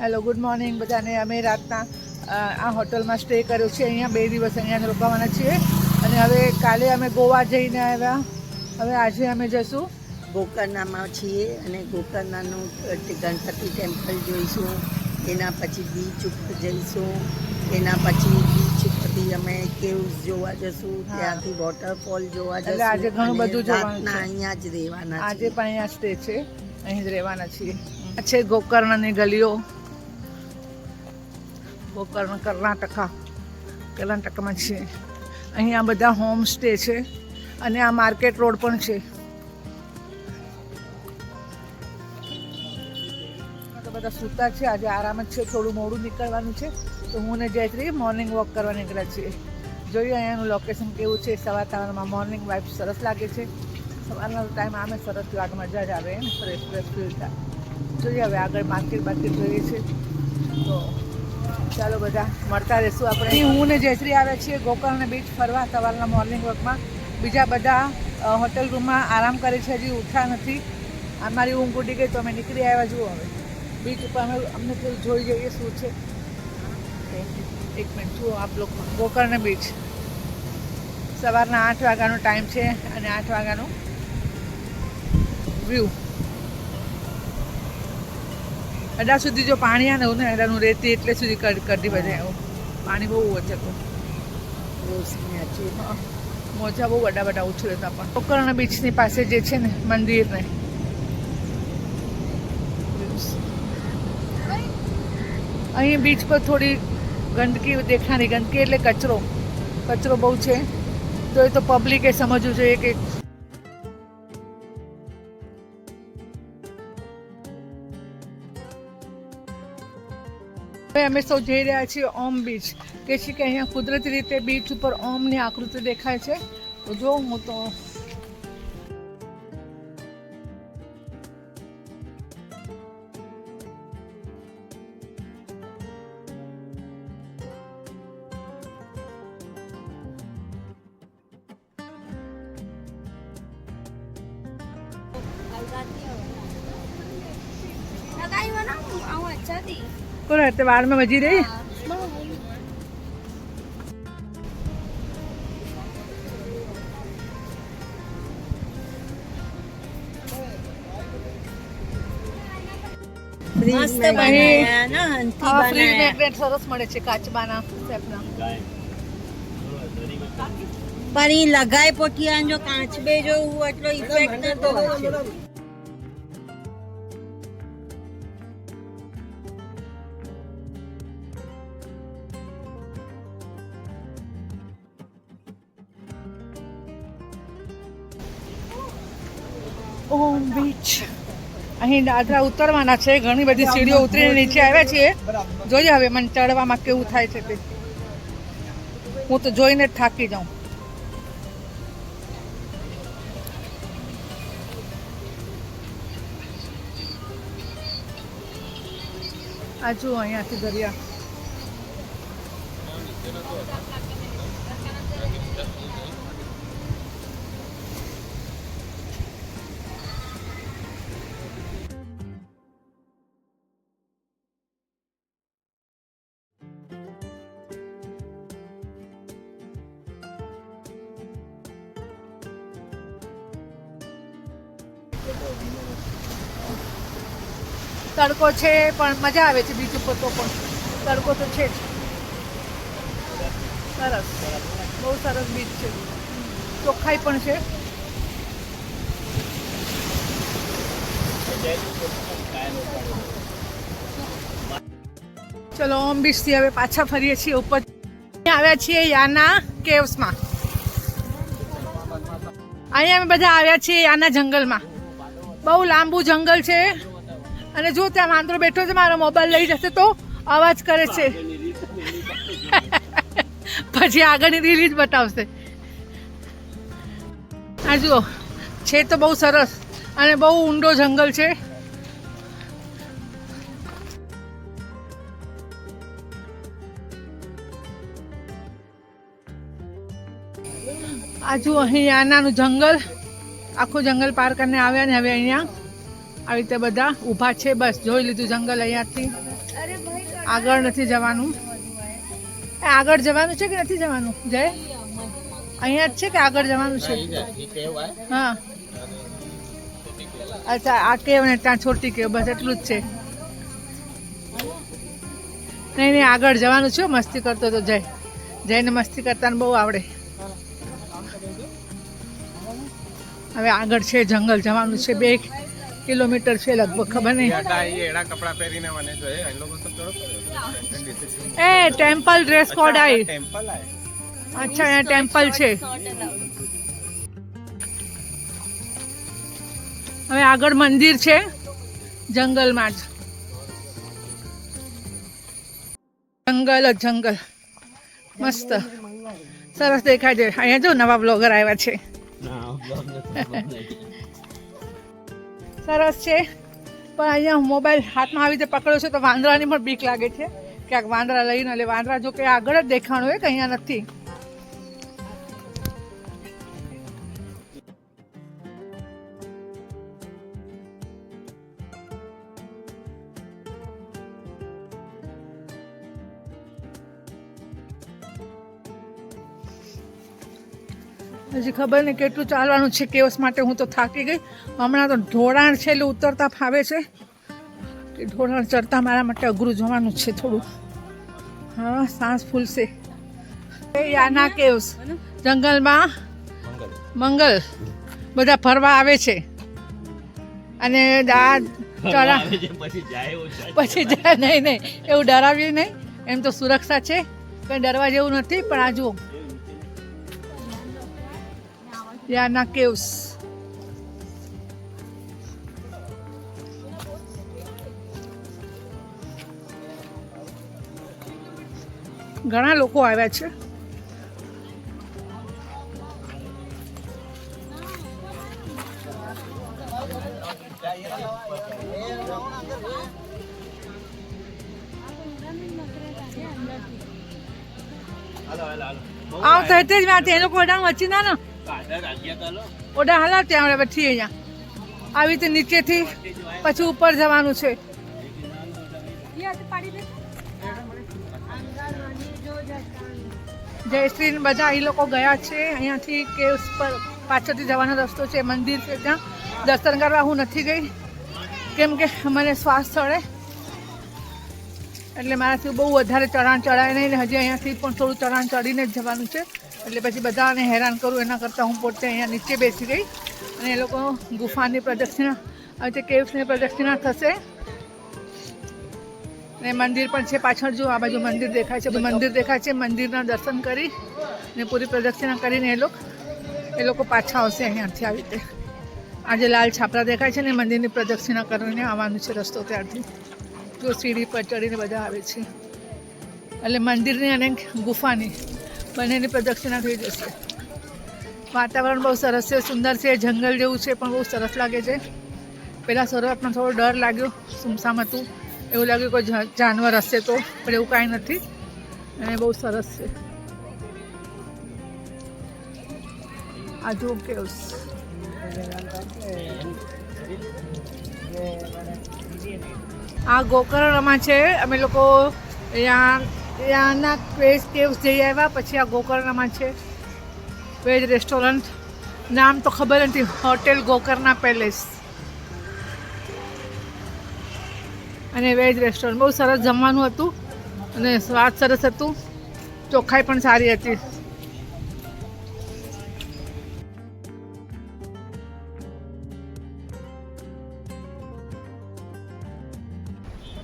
Hello, good morning બધાને. અમે રાતના આ હોટલમાં સ્ટે કર્યો છે. અહીંયા 2 દિવસ અહીંયા રોકાવાના છીએ અને હવે કાલે અમે ગોવા જઈને આવ્યા. હવે આજે અમે જઈશું ગોકર્ણામાં છીએ અને ગોકર્ણાનું ગણપતિ ટેમ્પલ જોઈશું. એના પછી બીચ ઉપર જઈશું. એના પછી બીચ ઉપરથી અમે કેવ્સ જોવા જશું. ત્યાંથી વોટરફોલ જોવા જશું. આજે ઘણું બધું જોવાનું છે. અહીંયા જ રહેવાના. આજે પણ અહીંયા સ્ટે છે, અહીં જ રહેવાના છીએ. આ છે ગોકર્ણની ગલીઓ. ગોકર્ણ કર્ણાટકમાં છે. અહીંયા બધા હોમ સ્ટે છે અને આ માર્કેટ રોડ પણ છે. બધા સૂતા છે. આજે આરામ જ છે, થોડું મોડું નીકળવાનું છે તો હું ને જયશ્રી મોર્નિંગ વોક કરવા નીકળ્યા છીએ. જોઈએ અહીંયાનું લોકેશન કેવું છે. સવારમાં મોર્નિંગ વાઇફ સરસ લાગે છે. સવારનો ટાઈમ આમે સરસ લાગે, મજા જ આવે, ફ્રેશ ફીલ થાય. જોઈએ હવે આગળ માર્કેટ જોઈએ છે તો ચાલો બધા મળતા રહીશું આપણે. હું ને જયશ્રી આવ્યા છીએ ગોકર્ણ બીચ ફરવા સવારના મોર્નિંગ વોકમાં. બીજા બધા હોટેલ રૂમમાં આરામ કરે છે, હજી ઉઠ્યા નથી. અમારી ઊંઘ ઉડી ગઈ તો અમે નીકળી આવ્યા. જુઓ હવે બીચ ઉપર અમને થોડું જોઈ જઈએ શું છે. એક મિનિટ જુઓ આપ લોકો, ગોકર્ણ બીચ. સવારના 8 વાગ્યાનો ટાઈમ છે અને 8 વાગ્યાનું વ્યૂ. અડા સુધી જો પાણી આવે ને અડાનું રેતી એટલે સુધી કરતી બધે આવું પાણી બહુ ઓછું હતું. મોજા બહુ બધા ઉછળે હતા. પણ ગોકર્ણ બીચની પાસે જે છે ને મંદિરને, અહીં બીચ પર થોડી ગંદકી દેખાણી. ગંદકી એટલે કચરો બહુ છે તો એ તો પબ્લિકે સમજવું જોઈએ કે અમે સૌ જઈ રહ્યા છીએ ઓમ બીચ. કે છે કે અહીંયા કુદરતી રીતે બીચ ઉપર ઓમની આકૃતિ દેખાય છે. તો જો હું તો કોણ रहते बाढ़ में बजी रही. સરસ મળે છે કાચબાના શેપના. પણ એ લગાય પોટિયા જો કાચબે જોવું એટલો ઇફેક્ટ નતો હોય. ઓમ બીચ. અહીં દાદરા ઉતરવાના છે. ઘણી બધી સીડીઓ ઉતરીને નીચે આવ્યા છીએ. જોઈએ હવે મને ચડવામાં કેવું થાય છે તે. હું તો જોઈને જ થાકી જાઉં. આ જુઓ અહીંયાથી દરિયા. તડકો છે પણ મજા આવે છે બીચ ઉપર. તો પણ તડકો તો છે જ. સરસ, બહુ સરસ બીચ છે. ચોખ્ખાઈ પણ છે. ચલો ઓમ બીચથી હવે પાછા ફરીએ છીએ ઉપર. આવ્યા છીએ યાના કેવ્સમાં. અહીંયા અમે બધા આવ્યા છીએ યાના જંગલમાં. બહુ લાંબુ જંગલ છે અને જો ત્યાં વાંદરો બેઠો છે. મારો મોબાઈલ લઈ જશે તો અવાજ કરે છે. પછી આગળની રીલ જ બતાવશે. આ જુઓ છે તો બહુ સરસ અને બહુ ઊંડો જંગલ છે. આ જુઓ અહીં આનાનું જંગલ. આખું જંગલ પાર કરીને આવ્યા ને હવે અહીંયા આવી રીતે બધા ઊભા છે. બસ જોઈ લીધું જંગલ અહીંયાથી. આગળ નથી જવાનું. આગળ જવાનું છે કે નથી જવાનું જય? અહીંયા જ છે કે આગળ જવાનું છે? હા અચ્છા, આ કેવ ને ત્યાં છોટી કેવ, બસ એટલું જ છે. નહીં આગળ જવાનું છે. મસ્તી કરતો તો જયને મસ્તી કરતા બહુ આવડે. હવે આગળ છે જંગલ જવાનું છે, 2 કિલોમીટર છે લગભગ, ખબર નહીં. એ ટેમ્પલ ડ્રેસ કોડ આવી. અચ્છા અહીંયા ટેમ્પલ છે. હવે આગળ મંદિર છે જંગલમાં જ. જંગલ મસ્ત સરસ દેખાય છે. અહીંયા જો નવા બ્લોગર આવ્યા છે. સરસ છે, પણ અહીંયા મોબાઈલ હાથમાં આવી રીતે પકડ્યો છે તો વાંદરાની પણ બીક લાગે છે. ક્યાંક વાંદરા લઈને એટલે વાંદરા જો કે આગળ જ દેખાણું હોય કે અહીંયા નથી. હજી ખબર નહીં કેટલું ચાલવાનું છે. કેવસ માટે હું તો થાકી ગઈ. હમણાં તો ઢોળાણ છે એટલે ઉતરતા ફાવે છે, કે ઢોળાણ ચડતા મારા માટે અઘરું જવાનું છે થોડું. હા સાંસ ફૂલશે. યાના કેવ્સ જંગલમાં મંગલ બધા ફરવા આવે છે અને ચડા પછી જાય. નહીં એવું ડરાવ્યું નહીં, એમ તો સુરક્ષા છે, કંઈ ડરવા જેવું નથી. પણ આ જુઓ યાના કેવ્સ. ઘણા લોકો આવ્યા છે. આવ થતે જ વાત એ લોકો ઓડા વચ્ચે ના ઓડા હાલા ત્યાં પછી અહીંયા આવી રીતે નીચેથી પછી ઉપર જવાનું છે. જયશ્રી બધા એ લોકો ગયા છે. અહીંયાથી કેવ્સ પર પાછળથી જવાનો રસ્તો છે, મંદિર છે, ત્યાં દર્શન કરવા હું નથી ગઈ કેમ કે મને શ્વાસ ચડે એટલે મારાથી બહુ વધારે ચઢાણ ચડાય નહીં. હજી અહીંયાથી પણ થોડું ચઢાણ ચડીને જ જવાનું છે એટલે પછી બધાને હેરાન કરું એના કરતાં હું પોતે અહીંયા નીચે બેસી ગઈ અને એ લોકો ગુફાની પ્રદક્ષિણા આવી રીતે કેવ્સની પ્રદક્ષિણા થશે. અને મંદિર પણ છે પાછળ, જો આ બાજુ મંદિર દેખાય છે, મંદિર દેખાય છે. મંદિરના દર્શન કરી ને પૂરી પ્રદક્ષિણા કરીને એ લોકો પાછા આવશે અહીંયાથી. આવી રીતે આ જે લાલ છાપરા દેખાય છે ને મંદિરની પ્રદક્ષિણા કરીને આવવાનું છે રસ્તો ત્યારથી. જો સીડી પર ચડીને બધા આવે છે એટલે મંદિરની અને ગુફાની બંનેની પ્રદક્ષિણા થઈ જશે. વાતાવરણ બહુ સરસ છે, સુંદર છે, જંગલ જેવું છે પણ બહુ સરસ લાગે છે. પહેલાં શરૂઆતમાં થોડો ડર લાગ્યો, સુમસામ હતું, એવું લાગ્યું કોઈ જાનવર હશે તો, પણ એવું કાંઈ નથી અને બહુ સરસ છે. આ જો કેવ્સ આ ગોકર્ણમાં છે. અમે લોકો ત્યાંના કેવ્સ જઈ આવ્યા, પછી આ ગોકર્ણમાં છે વેજ રેસ્ટોરન્ટ. નામ તો ખબર નથી, હોટેલ ગોકર્ણા પેલેસ અને વેજ રેસ્ટોરન્ટ. બહુ સરસ જમવાનું હતું અને સ્વાદ સરસ હતું, ચોખ્ખાઈ પણ સારી હતી.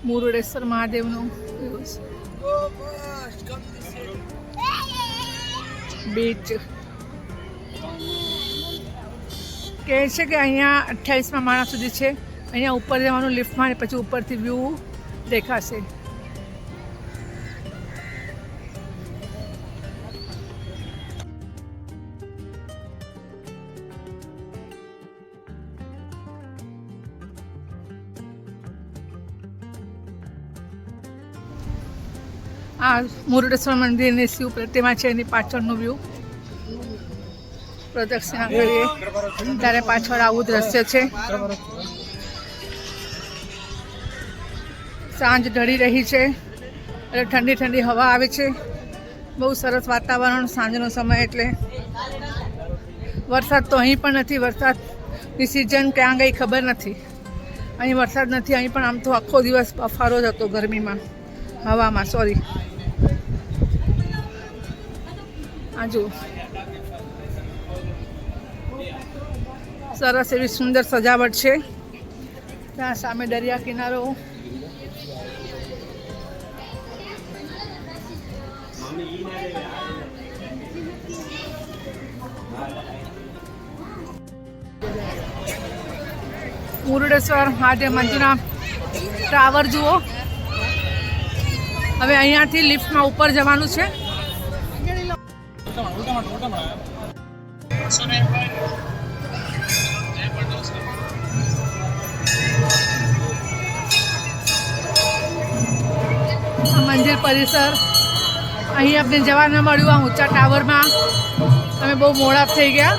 મુરુડેશ્વર મહાદેવનું બીચ કહે છે કે અહીંયા 28માં માળા સુધી છે. અહીંયા ઉપર જવાનું લિફ્ટમાં ને પછી ઉપરથી વ્યૂ દેખાશે. આ મુરુડેશ્વર મંદિરની શિવ પ્રતિમા છે, એની પાછળનું વ્યૂ. પ્રદક્ષિણા કરીએ ત્યારે પાછળ આવું દ્રશ્ય છે. સાંજ ઢળી રહી છે એટલે ઠંડી ઠંડી હવા આવે છે. બહુ સરસ વાતાવરણ સાંજનો સમય એટલે. વરસાદ તો અહીં પણ નથી. વરસાદની સિઝન ક્યાં ગઈ ખબર નથી. અહીં વરસાદ નથી. અહીં પણ આમ તો આખો દિવસ બફારો જ હતો ગરમીમાં, હવામાં. સોરી, આ જુઓ સરસ એવી સુંદર સજાવટ છે. ત્યાં સામે દરિયા કિનારો. મુરુડેશ્વર મહાદેવ મંદિરના ટાવર જુઓ. હવે અહીંયાથી લિફ્ટમાં ઉપર જવાનું છે. મંદિર પરિસર અહીં આપણે જવા ન મળ્યું આ ઊંચા ટાવરમાં. અમે બહુ મોડા થઈ ગયા.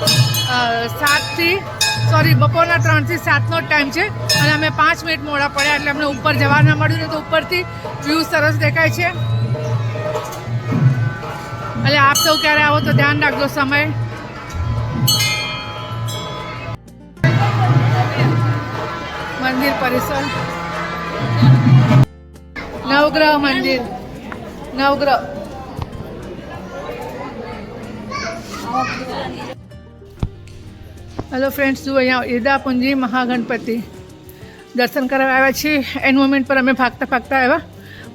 બપોરના 3 થી 7નો ટાઈમ છે અને અમે 5 મિનિટ મોડા પડ્યા એટલે અમને ઉપર જવા ન મળ્યું ને. તો ઉપરથી વ્યૂ સરસ દેખાય છે. એટલે આપ સૌ ક્યારે આવો તો ધ્યાન રાખજો સમય. મંદિર પરિસર, નવગ્રહ મંદિર, નવગ્રહ. હેલો ફ્રેન્ડ્સ, જુઓ અહીંયા ઈદાપુંજી મહાગણપતિ દર્શન કરવા આવ્યા છીએ. એન મોમેન્ટ પર અમે ભાગતા ભાગતા આવ્યા.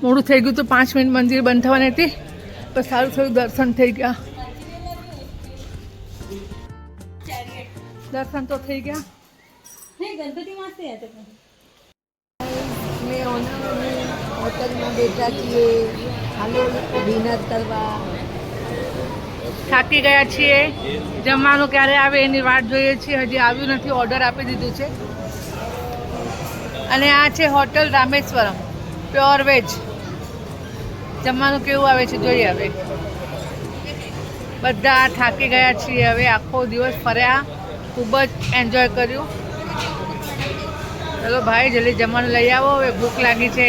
મોડું થઈ ગયું તો 5 મિનિટ મંદિર બંધ થવાની હતી, પણ સારું થયું, દર્શન થઈ ગયા. દર્શન તો થઈ ગયા. હોટલમાં બેઠા છીએ, હાલો ડિનર કરવા. થાકી ગયા છીએ. જમવાનું ક્યારે આવે એની વાટ જોઈએ છીએ. હજી આવ્યું નથી. ઓર્ડર આપી દીધું છે. અને આ છે હોટલ રામેશ્વરમ, પ્યોર વેજ. જમવાનું કેવું આવે છે જોઈએ. હવે બધા થાકી ગયા છીએ. હવે આખો દિવસ ફર્યા, ખૂબ જ એન્જોય કર્યું. ચલો ભાઈ, જલ્દી જમવાનું લઈ આવો. હવે ભૂખ લાગી છે.